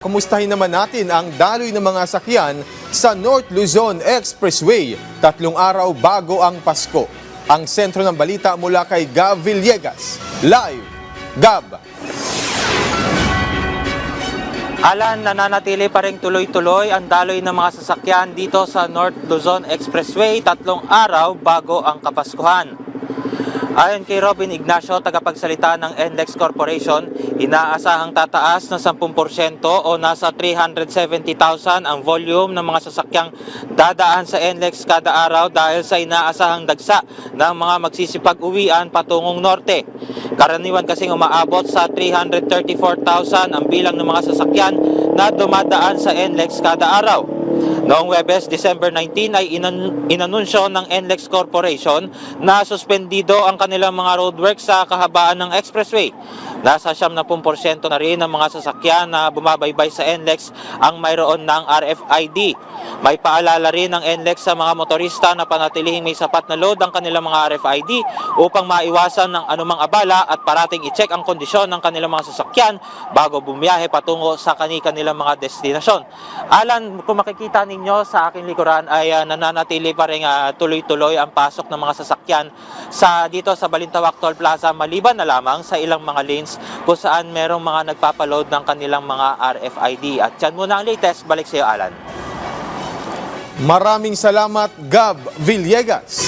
Kumustahin naman natin ang daloy ng mga sakyan sa North Luzon Expressway, 3 araw bago ang Pasko. Ang sentro ng balita mula kay Gab Villegas. Live, Gab! Alan, nananatili pa rin tuloy-tuloy ang daloy ng mga sasakyan dito sa North Luzon Expressway, 3 araw bago ang Kapaskuhan. Ayon kay Robin Ignacio, tagapagsalita ng NLEX Corporation, inaasahang tataas na 10% o nasa 370,000 ang volume ng mga sasakyang dadaan sa NLEX kada araw dahil sa inaasahang dagsa ng mga magsisipag-uwian patungong norte. Karaniwan kasing umaabot sa 334,000 ang bilang ng mga sasakyan na dumadaan sa NLEX kada araw. Noong Huwebes, December 19 ay inanunsyo ng NLEX Corporation na suspendido ang kanilang mga roadworks sa kahabaan ng expressway. Nasa 70% na rin ng mga sasakyan na bumabaybay sa NLEX ang mayroon ng RFID. May paalala rin ng NLEX sa mga motorista na panatilihing may sapat na load ang kanilang mga RFID upang maiwasan ng anumang abala at parating i-check ang kondisyon ng kanilang mga sasakyan bago bumiyahe patungo sa kanilang mga destinasyon. Alan, kung makikita ninyo sa aking likuran ay nananatili pa rin tuloy-tuloy ang pasok ng mga sasakyan dito sa Balintawak Toll Plaza maliban na lamang sa ilang mga lanes kung saan merong mga nagpapaload ng kanilang mga RFID. At yan muna ang latest. Balik sa iyo, Alan. Maraming salamat, Gab Villegas.